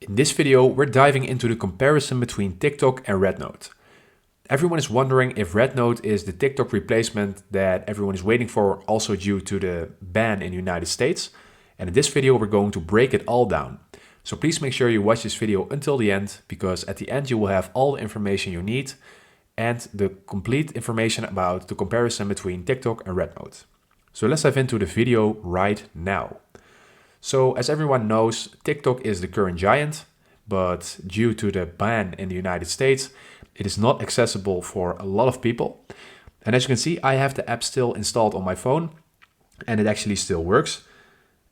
In this video, we're diving into the comparison between TikTok and RedNote. Everyone is wondering if RedNote is the TikTok replacement that everyone is waiting for, also due to the ban in the United States. And in this video, we're going to break it all down. So please make sure you watch this video until the end, because at the end you will have all the information you need and the complete information about the comparison between TikTok and RedNote. So let's dive into the video right now. So as everyone knows, TikTok is the current giant, but due to the ban in the United States, it is not accessible for a lot of people. And as you can see, I have the app still installed on my phone and it actually still works,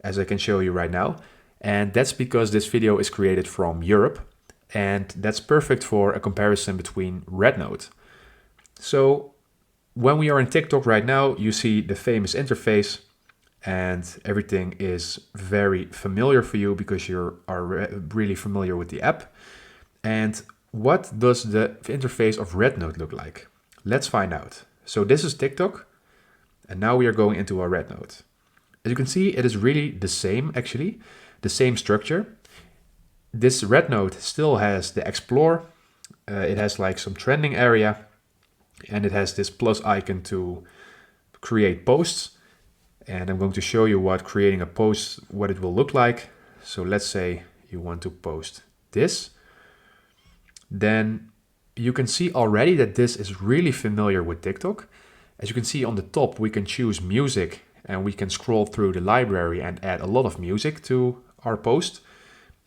as I can show you right now. And that's because this video is created from Europe, and that's perfect for a comparison between RedNote. So when we are in TikTok right now, you see the famous interface, and everything is very familiar for you because you are really familiar with the app. And what does the interface of RedNote look like? Let's find out. So this is TikTok, and now we are going into our RedNote. As you can see, it is really the same, actually, the same structure. This RedNote still has the Explore. It has like some trending area, and it has this plus icon to create posts. And I'm going to show you what creating a post, what it will look like. So let's say you want to post this. Then you can see already that this is really familiar with TikTok. As you can see on the top, we can choose music and we can scroll through the library and add a lot of music to our post.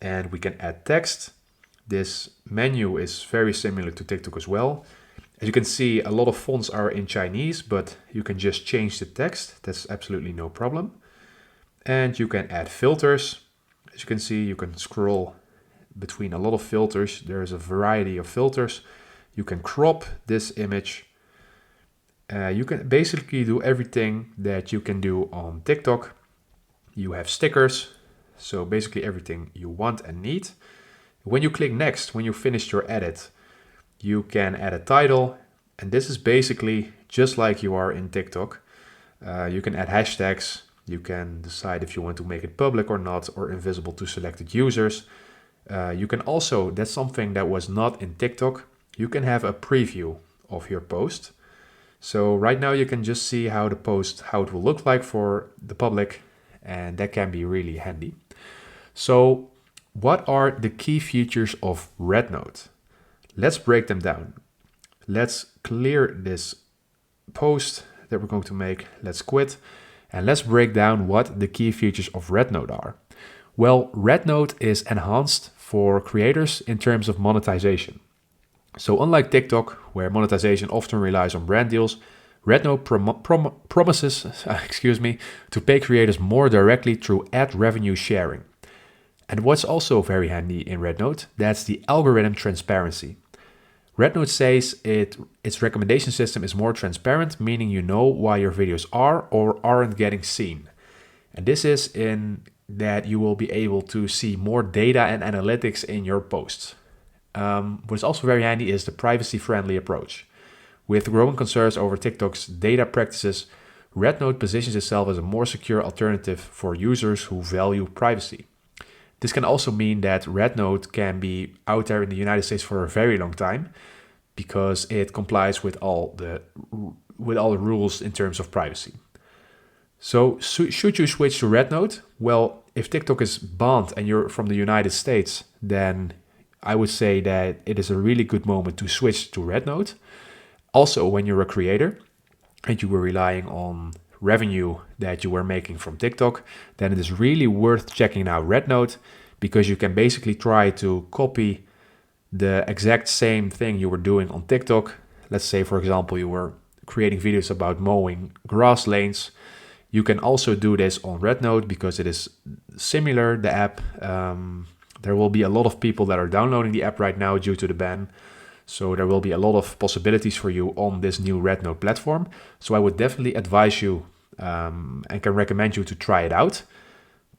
And we can add text. This menu is very similar to TikTok as well. As you can see, a lot of fonts are in Chinese, but you can just change the text. That's absolutely no problem. And you can add filters. As you can see, you can scroll between a lot of filters. There's a variety of filters. You can crop this image. You can basically do everything that you can do on TikTok. You have stickers, so basically everything you want and need. When you click next, when you finished your edit, you can add a title, and this is basically just like you are in TikTok. You can add hashtags. You can decide if you want to make it public or not, or invisible to selected users. You can also, that's something that was not in TikTok, you can have a preview of your post. So right now you can just see how it will look like for the public, and that can be really handy. So what are the key features of RedNote? Let's break them down. Let's clear this post that we're going to make. Let's quit. And let's break down what the key features of RedNote are. Well, RedNote is enhanced for creators in terms of monetization. So unlike TikTok, where monetization often relies on brand deals, RedNote promises to pay creators more directly through ad revenue sharing. And what's also very handy in RedNote, that's the algorithm transparency. RedNote says its recommendation system is more transparent, meaning you know why your videos are or aren't getting seen. And this is in that you will be able to see more data and analytics in your posts. What's also very handy is the privacy-friendly approach. With growing concerns over TikTok's data practices, RedNote positions itself as a more secure alternative for users who value privacy. This can also mean that RedNote can be out there in the United States for a very long time because it complies with all the rules in terms of privacy. So should you switch to RedNote? Well, if TikTok is banned and you're from the United States, then I would say that it is a really good moment to switch to RedNote. Also, when you're a creator and you were relying on revenue that you were making from TikTok, then it is really worth checking out RedNote, because you can basically try to copy the exact same thing you were doing on TikTok. Let's say, for example, you were creating videos about mowing grass lanes. You can also do this on RedNote because it is similar, the app. There will be a lot of people that are downloading the app right now due to the ban. So there will be a lot of possibilities for you on this new RedNote platform. So I would definitely advise you and can recommend you to try it out.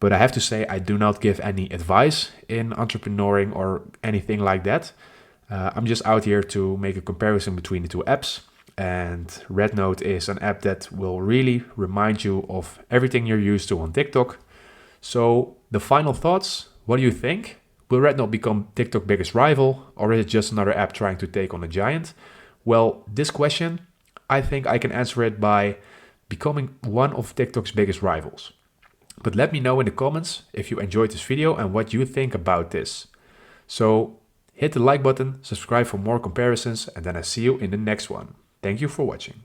But I have to say, I do not give any advice in entrepreneuring or anything like that. I'm just out here to make a comparison between the two apps. And RedNote is an app that will really remind you of everything you're used to on TikTok. So the final thoughts, what do you think? Will RedNote become TikTok's biggest rival, or is it just another app trying to take on a giant? Well, this question, I think I can answer it by becoming one of TikTok's biggest rivals. But let me know in the comments if you enjoyed this video and what you think about this. So hit the like button, subscribe for more comparisons, and then I see you in the next one. Thank you for watching.